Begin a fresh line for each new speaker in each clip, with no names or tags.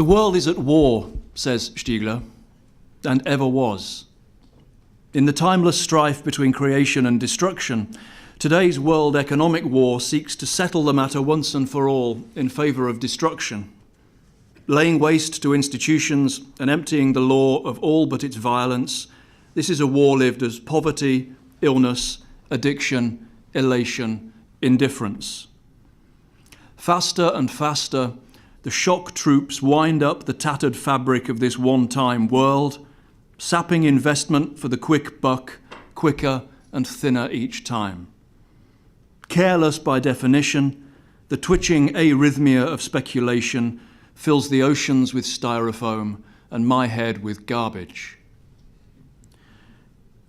The world is at war, says Stiegler, and ever was. In the timeless strife between creation and destruction, today's world economic war seeks to settle the matter once and for all in favour of destruction, laying waste to institutions and emptying the law of all but its violence. This is a war lived as poverty, illness, addiction, elation, indifference. Faster and faster, the shock troops wind up the tattered fabric of this one-time world, sapping investment for the quick buck, quicker and thinner each time. Careless by definition, the twitching arrhythmia of speculation fills the oceans with styrofoam and my head with garbage.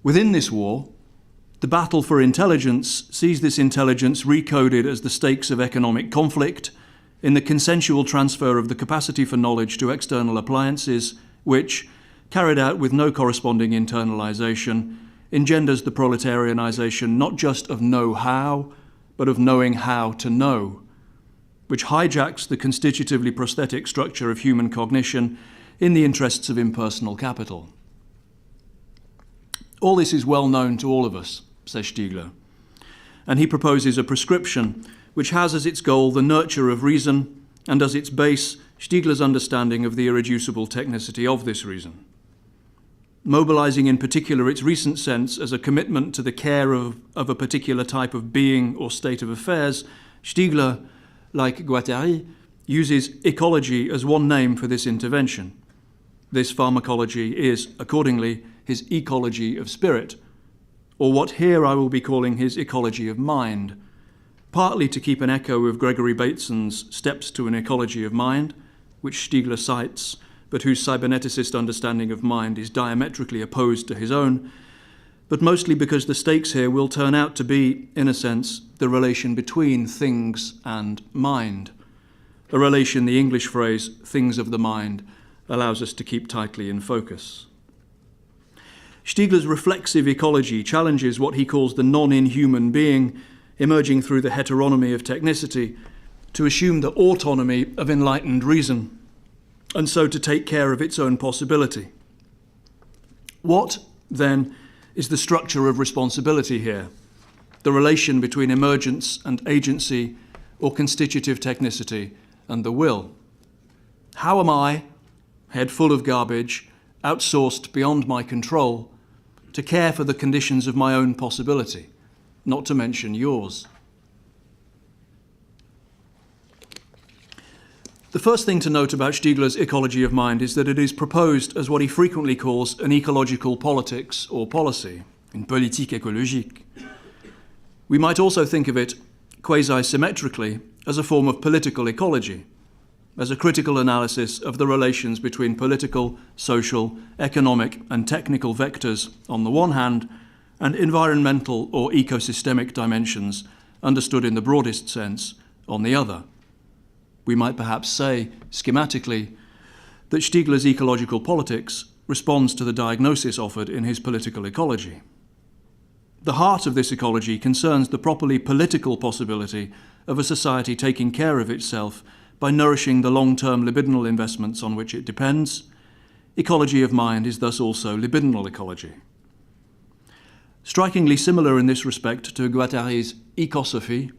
Within this war, the battle for intelligence sees this intelligence recoded as the stakes of economic conflict in the consensual transfer of the capacity for knowledge to external appliances, which, carried out with no corresponding internalization, engenders the proletarianization not just of know-how, but of knowing how to know, which hijacks the constitutively prosthetic structure of human cognition in the interests of impersonal capital. All this is well known to all of us, says Stiegler, and he proposes a prescription which has as its goal the nurture of reason and as its base Stiegler's understanding of the irreducible technicity of this reason. Mobilizing in particular its recent sense as a commitment to the care of a particular type of being or state of affairs, Stiegler, like Guattari, uses ecology as one name for this intervention. This pharmacology is, accordingly, his ecology of spirit, or what here I will be calling his ecology of mind, partly to keep an echo of Gregory Bateson's Steps to an Ecology of Mind, which Stiegler cites, but whose cyberneticist understanding of mind is diametrically opposed to his own, but mostly because the stakes here will turn out to be, in a sense, the relation between things and mind, a relation the English phrase, things of the mind, allows us to keep tightly in focus. Stiegler's reflexive ecology challenges what he calls the non-inhuman being, emerging through the heteronomy of technicity, to assume the autonomy of enlightened reason, and so to take care of its own possibility. What, then, is the structure of responsibility here? The relation between emergence and agency, or constitutive technicity and the will? How am I, head full of garbage, outsourced beyond my control, to care for the conditions of my own possibility, not to mention yours? The first thing to note about Stiegler's ecology of mind is that it is proposed as what he frequently calls an ecological politics or policy, une politique écologique. We might also think of it, quasi-symmetrically, as a form of political ecology, as a critical analysis of the relations between political, social, economic and technical vectors on the one hand, and environmental or ecosystemic dimensions, understood in the broadest sense, on the other. We might perhaps say, schematically, that Stiegler's ecological politics responds to the diagnosis offered in his political ecology. The heart of this ecology concerns the properly political possibility of a society taking care of itself by nourishing the long-term libidinal investments on which it depends. Ecology of mind is thus also libidinal ecology. Strikingly similar in this respect to Guattari's ecosophy,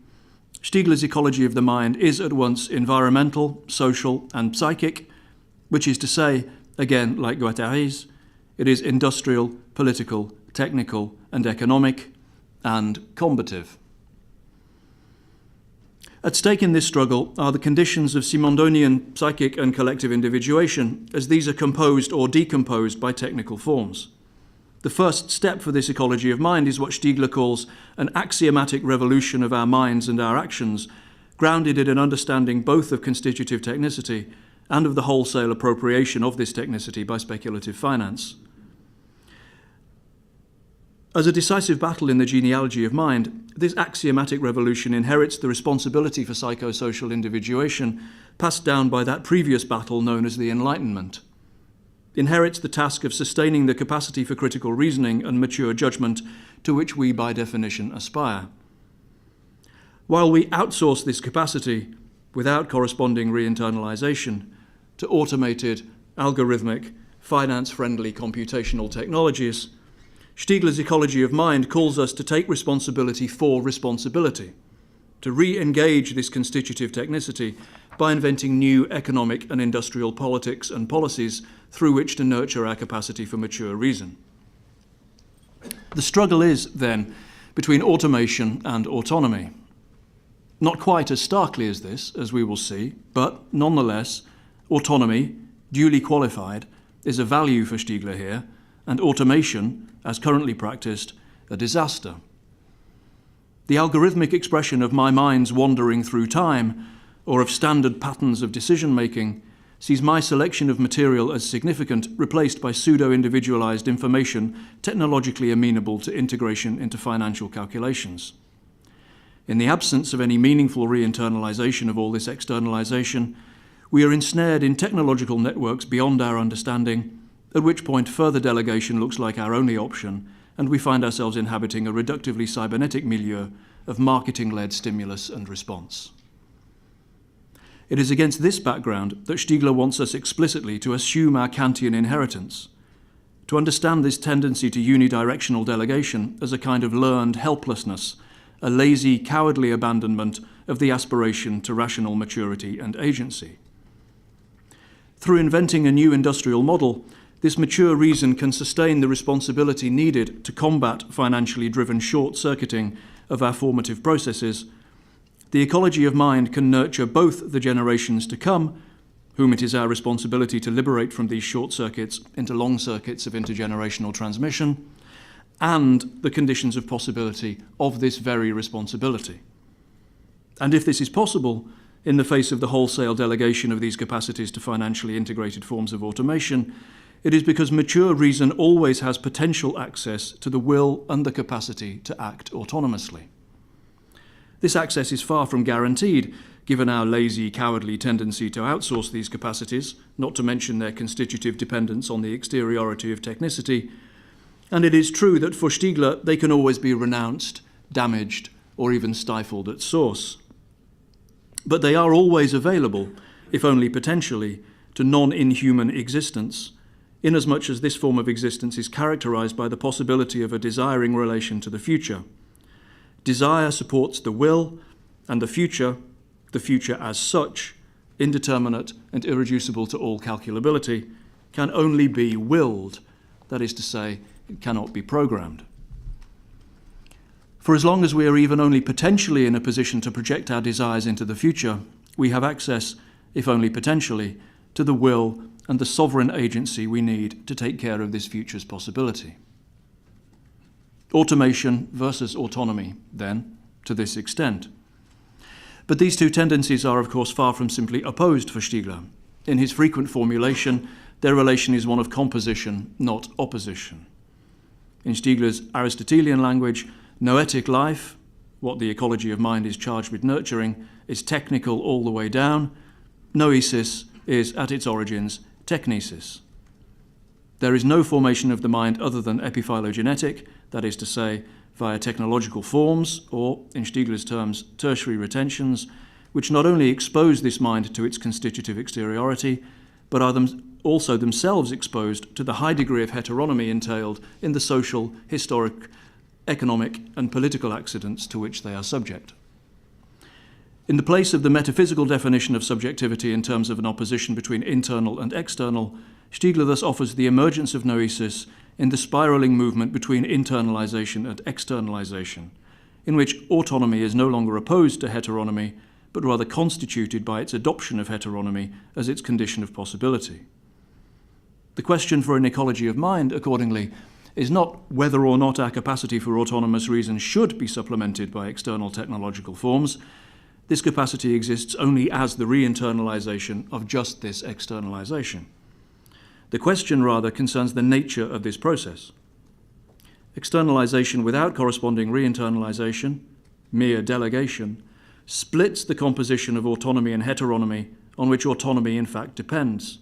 Stiegler's ecology of the mind is at once environmental, social, and psychic, which is to say, again, like Guattari's, it is industrial, political, technical, and economic, and combative. At stake in this struggle are the conditions of Simondonian psychic and collective individuation, as these are composed or decomposed by technical forms. The first step for this ecology of mind is what Stiegler calls an axiomatic revolution of our minds and our actions, grounded in an understanding both of constitutive technicity and of the wholesale appropriation of this technicity by speculative finance. As a decisive battle in the genealogy of mind, this axiomatic revolution inherits the responsibility for psychosocial individuation passed down by that previous battle known as the Enlightenment. Inherits the task of sustaining the capacity for critical reasoning and mature judgment to which we by definition aspire. While we outsource this capacity without corresponding re-internalization, to automated, algorithmic, finance-friendly computational technologies, Stiegler's ecology of mind calls us to take responsibility for responsibility, to re-engage this constitutive technicity by inventing new economic and industrial politics and policies through which to nurture our capacity for mature reason. The struggle is, then, between automation and autonomy. Not quite as starkly as this, as we will see, but nonetheless, autonomy, duly qualified, is a value for Stiegler here, and automation, as currently practiced, a disaster. The algorithmic expression of my mind's wandering through time, or of standard patterns of decision-making, sees my selection of material as significant replaced by pseudo-individualized information technologically amenable to integration into financial calculations. In the absence of any meaningful re-internalization of all this externalization, we are ensnared in technological networks beyond our understanding, at which point further delegation looks like our only option, and we find ourselves inhabiting a reductively cybernetic milieu of marketing-led stimulus and response. It is against this background that Stiegler wants us explicitly to assume our Kantian inheritance, to understand this tendency to unidirectional delegation as a kind of learned helplessness, a lazy, cowardly abandonment of the aspiration to rational maturity and agency. Through inventing a new industrial model, this mature reason can sustain the responsibility needed to combat financially driven short-circuiting of our formative processes. The ecology of mind can nurture both the generations to come, whom it is our responsibility to liberate from these short circuits into long circuits of intergenerational transmission, and the conditions of possibility of this very responsibility. And if this is possible, in the face of the wholesale delegation of these capacities to financially integrated forms of automation, it is because mature reason always has potential access to the will and the capacity to act autonomously. This access is far from guaranteed, given our lazy, cowardly tendency to outsource these capacities, not to mention their constitutive dependence on the exteriority of technicity. And it is true that for Stiegler, they can always be renounced, damaged, or even stifled at source. But they are always available, if only potentially, to non-inhuman existence, inasmuch as this form of existence is characterized by the possibility of a desiring relation to the future. Desire supports the will, and the future as such, indeterminate and irreducible to all calculability, can only be willed, that is to say, it cannot be programmed. For as long as we are even only potentially in a position to project our desires into the future, we have access, if only potentially, to the will and the sovereign agency we need to take care of this future's possibility. Automation versus autonomy, then, to this extent. But these two tendencies are, of course, far from simply opposed for Stiegler. In his frequent formulation, their relation is one of composition, not opposition. In Stiegler's Aristotelian language, noetic life, what the ecology of mind is charged with nurturing, is technical all the way down. Noesis is, at its origins, technesis. There is no formation of the mind other than epiphylogenetic, that is to say, via technological forms, or, in Stiegler's terms, tertiary retentions, which not only expose this mind to its constitutive exteriority, but are also themselves exposed to the high degree of heteronomy entailed in the social, historic, economic, and political accidents to which they are subject. In the place of the metaphysical definition of subjectivity in terms of an opposition between internal and external, Stiegler thus offers the emergence of noesis in the spiraling movement between internalization and externalization, in which autonomy is no longer opposed to heteronomy, but rather constituted by its adoption of heteronomy as its condition of possibility. The question for an ecology of mind, accordingly, is not whether or not our capacity for autonomous reason should be supplemented by external technological forms. This capacity exists only as the re-internalization of just this externalization. The question, rather, concerns the nature of this process. Externalization without corresponding re-internalization, mere delegation, splits the composition of autonomy and heteronomy on which autonomy in fact depends,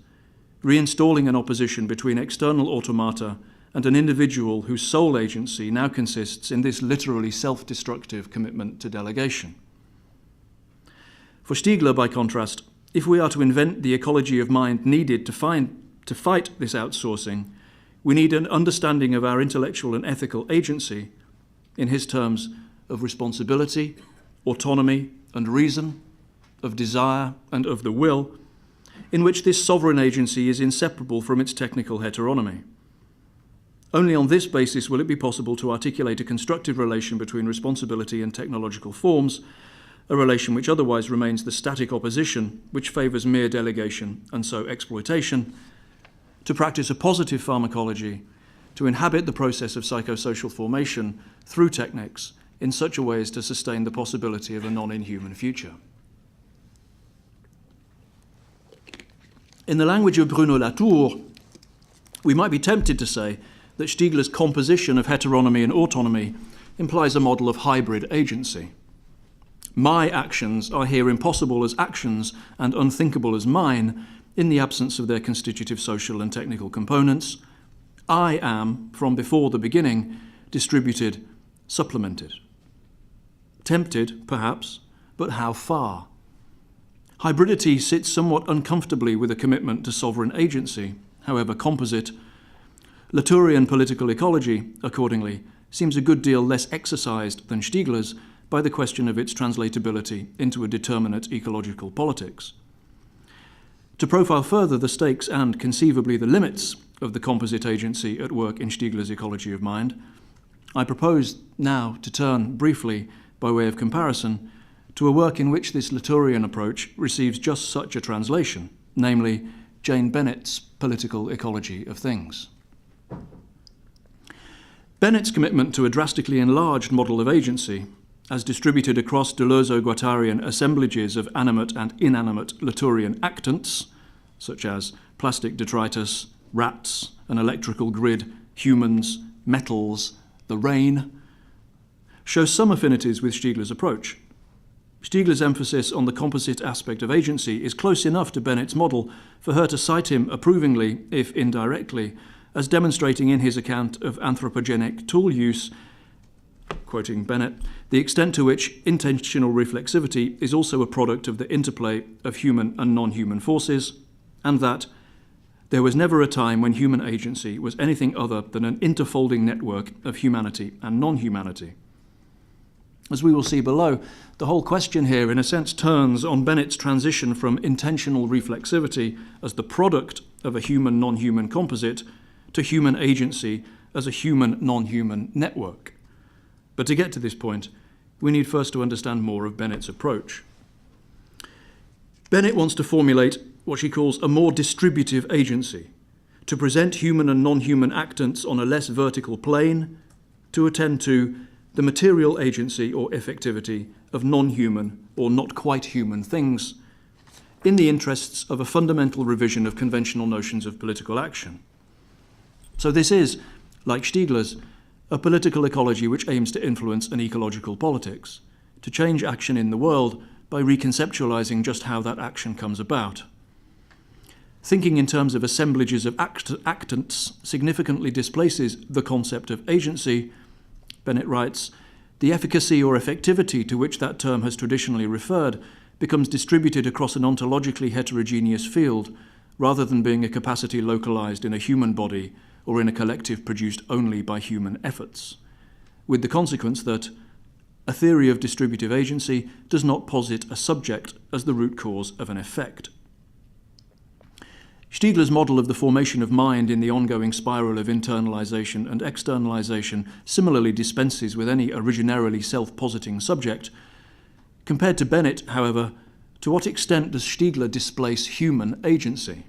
reinstalling an opposition between external automata and an individual whose sole agency now consists in this literally self-destructive commitment to delegation. For Stiegler, by contrast, if we are to invent the ecology of mind needed to fight this outsourcing, we need an understanding of our intellectual and ethical agency, in his terms, of responsibility, autonomy and reason, of desire and of the will, in which this sovereign agency is inseparable from its technical heteronomy. Only on this basis will it be possible to articulate a constructive relation between responsibility and technological forms, a relation which otherwise remains the static opposition which favours mere delegation and so exploitation, to practice a positive pharmacology, to inhabit the process of psychosocial formation through techniques in such a way as to sustain the possibility of a non-inhuman future. In the language of Bruno Latour, we might be tempted to say that Stiegler's composition of heteronomy and autonomy implies a model of hybrid agency. My actions are here impossible as actions and unthinkable as mine in the absence of their constitutive social and technical components. I am, from before the beginning, distributed, supplemented. Tempted, perhaps, but how far? Hybridity sits somewhat uncomfortably with a commitment to sovereign agency, however composite. Latourian political ecology, accordingly, seems a good deal less exercised than Stiegler's by the question of its translatability into a determinate ecological politics. To profile further the stakes and, conceivably, the limits of the composite agency at work in Stiegler's ecology of mind, I propose now to turn briefly, by way of comparison, to a work in which this Latourian approach receives just such a translation, namely Jane Bennett's Political Ecology of Things. Bennett's commitment to a drastically enlarged model of agency, as distributed across Deleuze-Guattarian assemblages of animate and inanimate Latourian actants, such as plastic detritus, rats, an electrical grid, humans, metals, the rain, shows some affinities with Stiegler's approach. Stiegler's emphasis on the composite aspect of agency is close enough to Bennett's model for her to cite him approvingly, if indirectly, as demonstrating in his account of anthropogenic tool use, quoting Bennett, the extent to which intentional reflexivity is also a product of the interplay of human and non-human forces, and that there was never a time when human agency was anything other than an interfolding network of humanity and non-humanity. As we will see below, the whole question here, in a sense, turns on Bennett's transition from intentional reflexivity as the product of a human-non-human composite to human agency as a human-non-human network. But to get to this point, we need first to understand more of Bennett's approach. Bennett wants to formulate what she calls a more distributive agency, to present human and non-human actants on a less vertical plane, to attend to the material agency or effectivity of non-human or not quite human things, in the interests of a fundamental revision of conventional notions of political action. So this is, like Stiegler's, a political ecology which aims to influence an ecological politics, to change action in the world by reconceptualizing just how that action comes about. Thinking in terms of assemblages of actants significantly displaces the concept of agency. Bennett writes, the efficacy or effectivity to which that term has traditionally referred becomes distributed across an ontologically heterogeneous field, rather than being a capacity localized in a human body or in a collective produced only by human efforts, with the consequence that a theory of distributive agency does not posit a subject as the root cause of an effect. Stiegler's model of the formation of mind in the ongoing spiral of internalization and externalization similarly dispenses with any originarily self-positing subject. Compared to Bennett, however, to what extent does Stiegler displace human agency?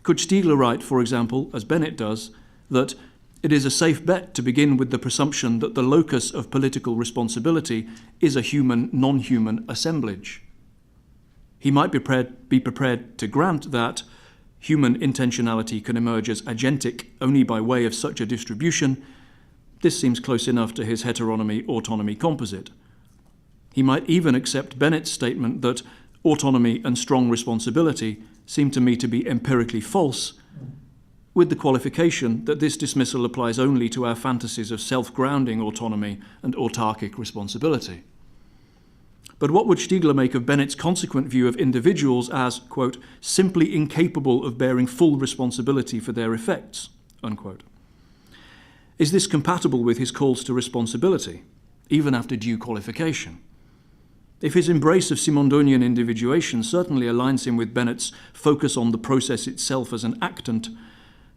Could Stiegler write, for example, as Bennett does, that it is a safe bet to begin with the presumption that the locus of political responsibility is a human, non-human assemblage? He might be prepared to grant that human intentionality can emerge as agentic only by way of such a distribution. This seems close enough to his heteronomy-autonomy composite. He might even accept Bennett's statement that autonomy and strong responsibility seem to me to be empirically false, with the qualification that this dismissal applies only to our fantasies of self-grounding autonomy and autarkic responsibility. But what would Stiegler make of Bennett's consequent view of individuals as, quote, simply incapable of bearing full responsibility for their effects, unquote? Is this compatible with his calls to responsibility, even after due qualification? If his embrace of Simondonian individuation certainly aligns him with Bennett's focus on the process itself as an actant,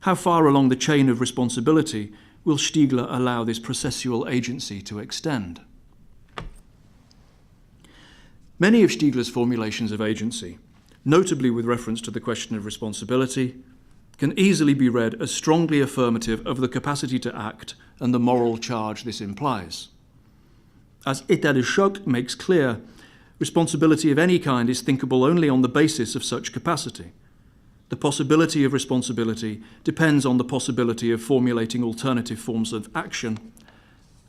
how far along the chain of responsibility will Stiegler allow this processual agency to extend? Many of Stiegler's formulations of agency, notably with reference to the question of responsibility, can easily be read as strongly affirmative of the capacity to act and the moral charge this implies. As État de choc makes clear, responsibility of any kind is thinkable only on the basis of such capacity. The possibility of responsibility depends on the possibility of formulating alternative forms of action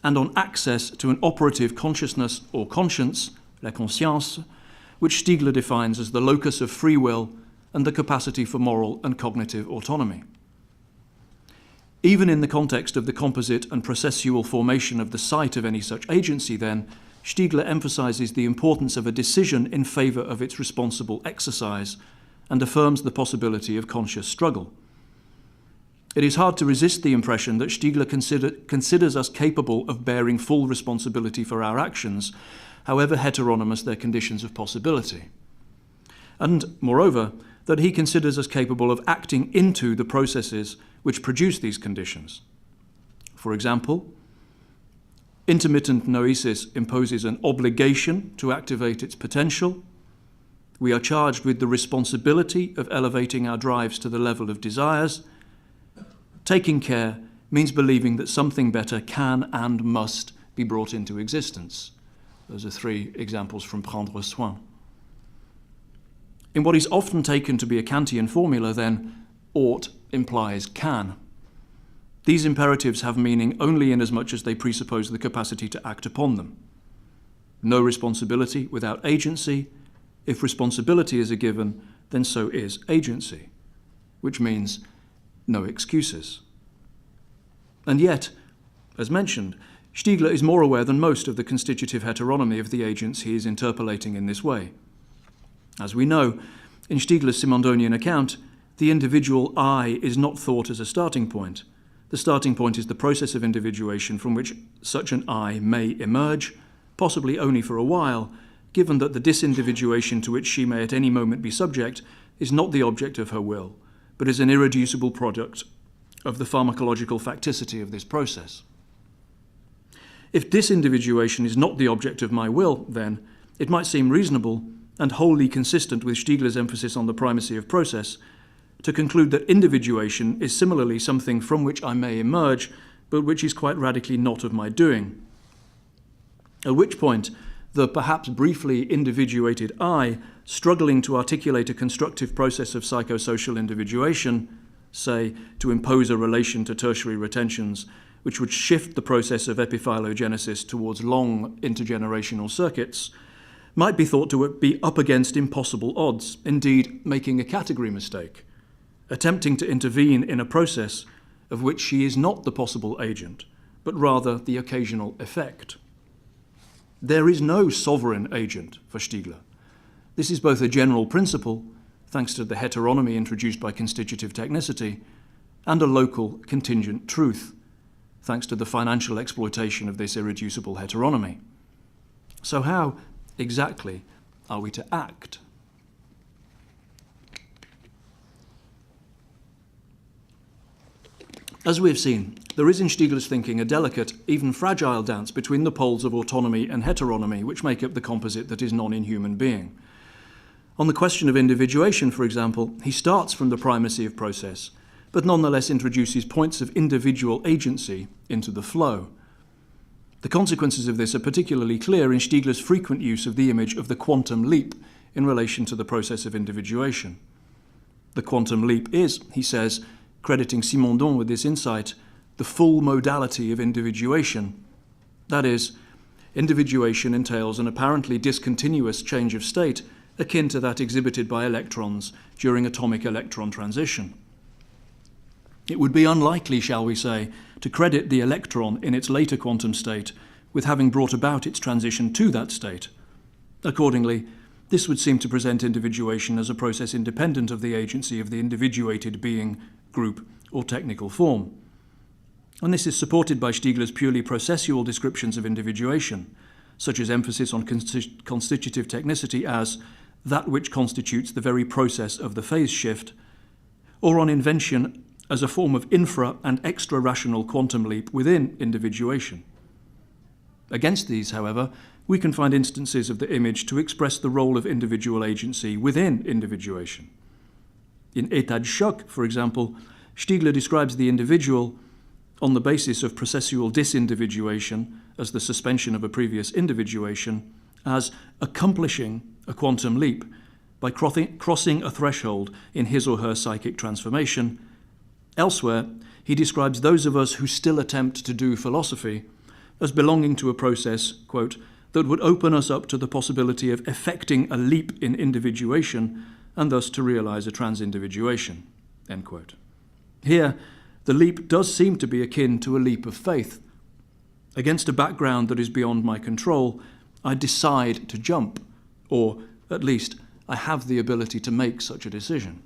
and on access to an operative consciousness or conscience, la conscience, which Stiegler defines as the locus of free will and the capacity for moral and cognitive autonomy. Even in the context of the composite and processual formation of the site of any such agency, then, Stiegler emphasizes the importance of a decision in favor of its responsible exercise and affirms the possibility of conscious struggle. It is hard to resist the impression that Stiegler considers us capable of bearing full responsibility for our actions, however heteronymous their conditions of possibility. And, moreover, that he considers us capable of acting into the processes which produce these conditions. For example, intermittent noesis imposes an obligation to activate its potential. We are charged with the responsibility of elevating our drives to the level of desires. Taking care means believing that something better can and must be brought into existence. Those are 3 examples from Prendre Soin. In what is often taken to be a Kantian formula, then, ought implies can. These imperatives have meaning only inasmuch as they presuppose the capacity to act upon them. No responsibility without agency. If responsibility is a given, then so is agency, which means no excuses. And yet, as mentioned, Stiegler is more aware than most of the constitutive heteronomy of the agents he is interpolating in this way. As we know, in Stiegler's Simondonian account, the individual I is not thought as a starting point. The starting point is the process of individuation from which such an I may emerge, possibly only for a while, given that the disindividuation to which she may at any moment be subject is not the object of her will, but is an irreducible product of the pharmacological facticity of this process. If disindividuation is not the object of my will, then, it might seem reasonable and wholly consistent with Stiegler's emphasis on the primacy of process to conclude that individuation is similarly something from which I may emerge, but which is quite radically not of my doing. At which point, the perhaps briefly individuated I, struggling to articulate a constructive process of psychosocial individuation, say, to impose a relation to tertiary retentions, which would shift the process of epiphylogenesis towards long intergenerational circuits, might be thought to be up against impossible odds, indeed making a category mistake, attempting to intervene in a process of which she is not the possible agent, but rather the occasional effect. There is no sovereign agent for Stiegler. This is both a general principle, thanks to the heteronomy introduced by constitutive technicity, and a local contingent truth, thanks to the financial exploitation of this irreducible heteronomy. So how exactly are we to act? As we have seen, there is in Stiegler's thinking a delicate, even fragile dance between the poles of autonomy and heteronomy which make up the composite that is non-inhuman being. On the question of individuation, for example, he starts from the primacy of process, but nonetheless introduces points of individual agency into the flow. The consequences of this are particularly clear in Stiegler's frequent use of the image of the quantum leap in relation to the process of individuation. The quantum leap is, he says, crediting Simondon with this insight, the full modality of individuation. That is, individuation entails an apparently discontinuous change of state akin to that exhibited by electrons during atomic electron transition. It would be unlikely, shall we say, to credit the electron in its later quantum state with having brought about its transition to that state. Accordingly, this would seem to present individuation as a process independent of the agency of the individuated being, group, or technical form. And this is supported by Stiegler's purely processual descriptions of individuation, such as emphasis on constitutive technicity as that which constitutes the very process of the phase shift, or on invention as a form of infra- and extra-rational quantum leap within individuation. Against these, however, we can find instances of the image to express the role of individual agency within individuation. In État de choc, for example, Stiegler describes the individual, on the basis of processual disindividuation as the suspension of a previous individuation, as accomplishing a quantum leap by crossing a threshold in his or her psychic transformation. Elsewhere, he describes those of us who still attempt to do philosophy as belonging to a process, quote, that would open us up to the possibility of effecting a leap in individuation and thus to realize a transindividuation, end quote. Here, the leap does seem to be akin to a leap of faith. Against a background that is beyond my control, I decide to jump, or at least I have the ability to make such a decision.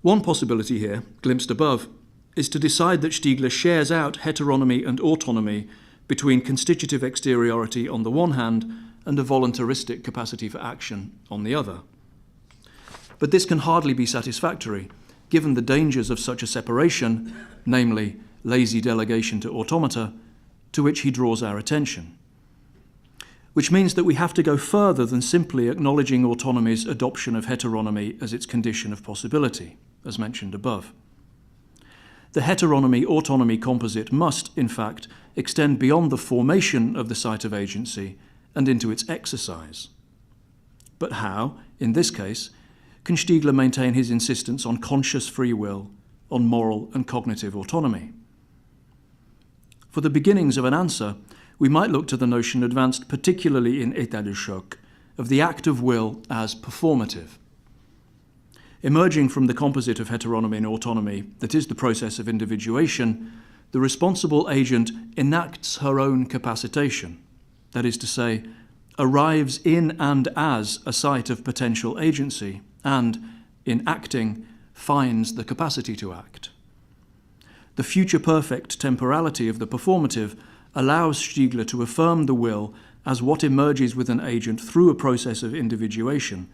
One possibility here, glimpsed above, is to decide that Stiegler shares out heteronomy and autonomy between constitutive exteriority on the one hand and a voluntaristic capacity for action on the other. But this can hardly be satisfactory, given the dangers of such a separation, namely lazy delegation to automata, to which he draws our attention. Which means that we have to go further than simply acknowledging autonomy's adoption of heteronomy as its condition of possibility, as mentioned above. The heteronomy-autonomy composite must, in fact, extend beyond the formation of the site of agency and into its exercise. But how, in this case, can Stiegler maintain his insistence on conscious free will, on moral and cognitive autonomy? For the beginnings of an answer, we might look to the notion advanced particularly in État de choc of the act of will as performative. Emerging from the composite of heteronomy and autonomy that is the process of individuation, the responsible agent enacts her own capacitation, that is to say, arrives in and as a site of potential agency, and, in acting, finds the capacity to act. The future-perfect temporality of the performative allows Stiegler to affirm the will as what emerges with an agent through a process of individuation,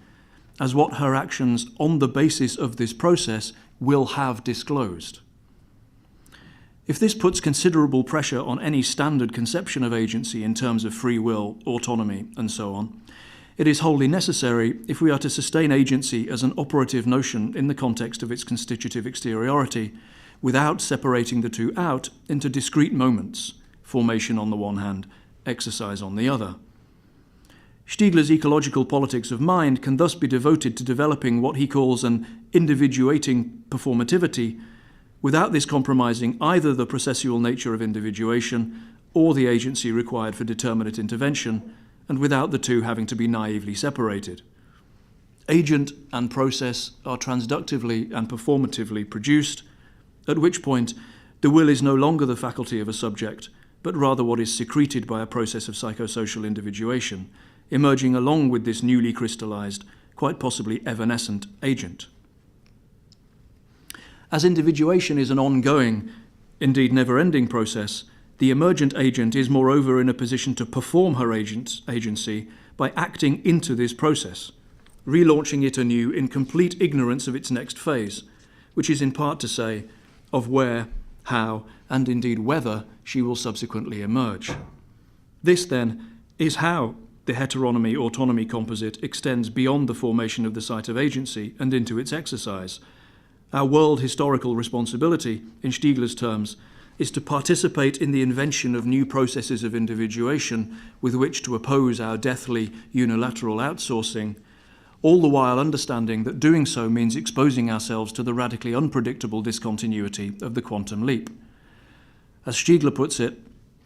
as what her actions on the basis of this process will have disclosed. If this puts considerable pressure on any standard conception of agency in terms of free will, autonomy, and so on, it is wholly necessary if we are to sustain agency as an operative notion in the context of its constitutive exteriority, without separating the two out into discrete moments, formation on the one hand, exercise on the other. Stiegler's ecological politics of mind can thus be devoted to developing what he calls an individuating performativity, without this compromising either the processual nature of individuation or the agency required for determinate intervention, and without the two having to be naively separated. Agent and process are transductively and performatively produced, at which point the will is no longer the faculty of a subject, but rather what is secreted by a process of psychosocial individuation, emerging along with this newly crystallized, quite possibly evanescent agent. As individuation is an ongoing, indeed never-ending process, the emergent agent is moreover in a position to perform her agency by acting into this process, relaunching it anew in complete ignorance of its next phase, which is in part to say of where, how, and indeed whether she will subsequently emerge. This, then, is how the heteronomy-autonomy composite extends beyond the formation of the site of agency and into its exercise. Our world historical responsibility, in Stiegler's terms, is to participate in the invention of new processes of individuation with which to oppose our deathly unilateral outsourcing, all the while understanding that doing so means exposing ourselves to the radically unpredictable discontinuity of the quantum leap. As Stiegler puts it,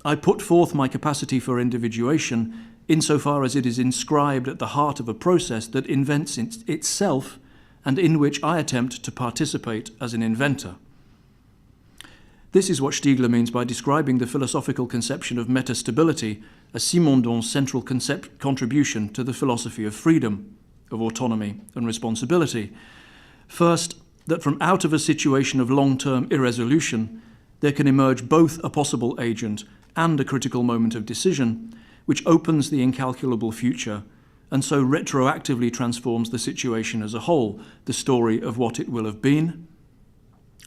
I put forth my capacity for individuation insofar as it is inscribed at the heart of a process that invents itself and in which I attempt to participate as an inventor. This is what Stiegler means by describing the philosophical conception of metastability as Simondon's central contribution to the philosophy of freedom, of autonomy and responsibility. First, that from out of a situation of long-term irresolution, there can emerge both a possible agent and a critical moment of decision, which opens the incalculable future and so retroactively transforms the situation as a whole, the story of what it will have been.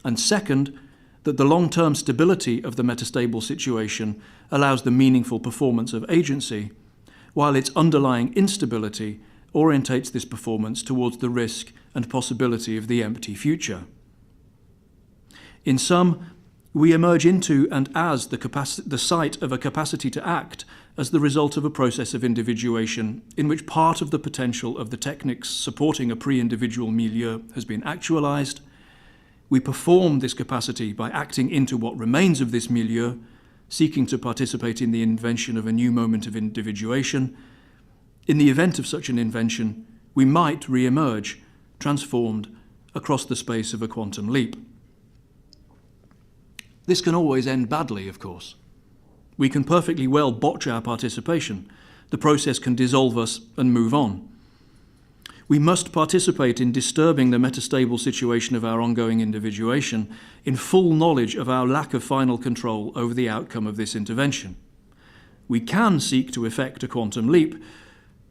And second, that the long-term stability of the metastable situation allows the meaningful performance of agency, while its underlying instability orientates this performance towards the risk and possibility of the empty future. In sum, we emerge into and as the site of a capacity to act as the result of a process of individuation in which part of the potential of the techniques supporting a pre-individual milieu has been actualized. We perform this capacity by acting into what remains of this milieu, seeking to participate in the invention of a new moment of individuation. In the event of such an invention, we might re-emerge, transformed across the space of a quantum leap. This can always end badly, of course. We can perfectly well botch our participation. The process can dissolve us and move on. We must participate in disturbing the metastable situation of our ongoing individuation in full knowledge of our lack of final control over the outcome of this intervention. We can seek to effect a quantum leap,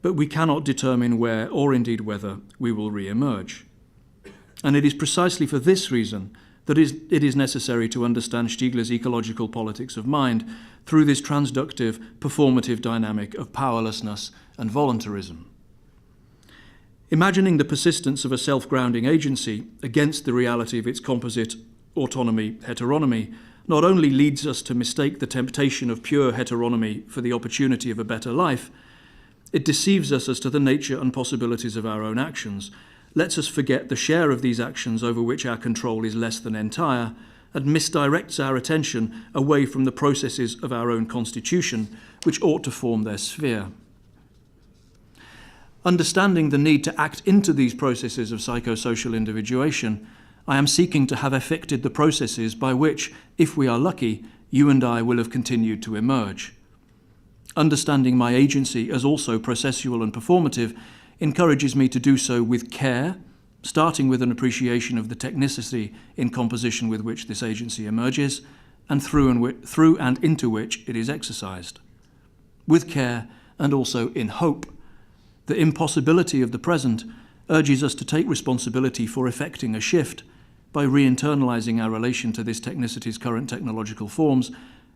but we cannot determine where or indeed whether we will re-emerge. And it is precisely for this reason that it is necessary to understand Stiegler's ecological politics of mind through this transductive, performative dynamic of powerlessness and voluntarism. Imagining the persistence of a self-grounding agency against the reality of its composite autonomy-heteronomy not only leads us to mistake the temptation of pure heteronomy for the opportunity of a better life, it deceives us as to the nature and possibilities of our own actions, lets us forget the share of these actions over which our control is less than entire, and misdirects our attention away from the processes of our own constitution, which ought to form their sphere. Understanding the need to act into these processes of psychosocial individuation, I am seeking to have effected the processes by which, if we are lucky, you and I will have continued to emerge. Understanding my agency as also processual and performative encourages me to do so with care, starting with an appreciation of the technicity in composition with which this agency emerges, and through and into which it is exercised. With care and also in hope, the impossibility of the present urges us to take responsibility for effecting a shift by re-internalizing our relation to this technicity's current technological forms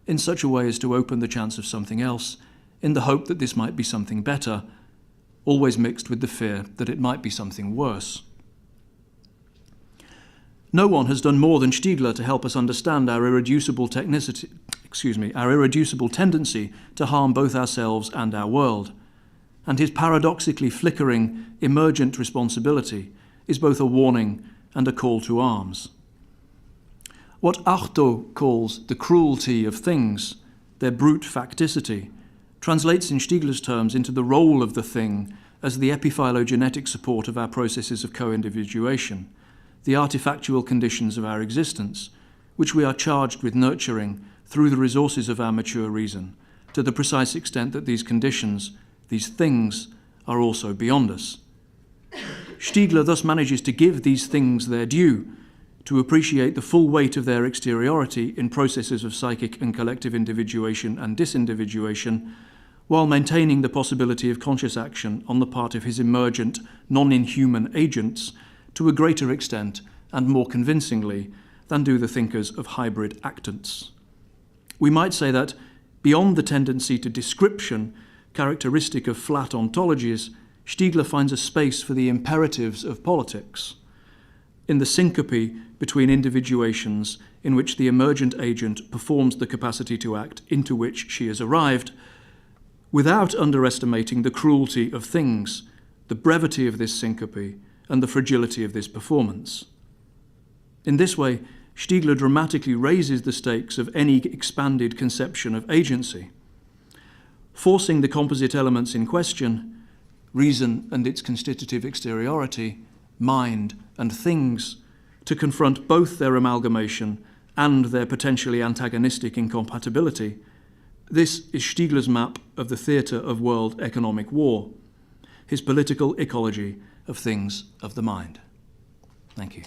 in such a way as to open the chance of something else, in the hope that this might be something better, always mixed with the fear that it might be something worse. No one has done more than Stiegler to help us understand our irreducible tendency to harm both ourselves and our world. And his paradoxically flickering, emergent responsibility is both a warning and a call to arms. What Artaud calls the cruelty of things, their brute facticity, translates in Stiegler's terms into the role of the thing as the epiphylogenetic support of our processes of co-individuation, the artifactual conditions of our existence, which we are charged with nurturing through the resources of our mature reason, to the precise extent that these conditions, these things, are also beyond us. Stiegler thus manages to give these things their due, to appreciate the full weight of their exteriority in processes of psychic and collective individuation and disindividuation, while maintaining the possibility of conscious action on the part of his emergent, non-inhuman agents to a greater extent and more convincingly than do the thinkers of hybrid actants. We might say that, beyond the tendency to description characteristic of flat ontologies, Stiegler finds a space for the imperatives of politics, in the syncope between individuations in which the emergent agent performs the capacity to act into which she has arrived, without underestimating the cruelty of things, the brevity of this syncope, and the fragility of this performance. In this way, Stiegler dramatically raises the stakes of any expanded conception of agency, forcing the composite elements in question, reason and its constitutive exteriority, mind and things, to confront both their amalgamation and their potentially antagonistic incompatibility, This is Stiegler's map of the theatre of world economic war, his political ecology of things of the mind. Thank you.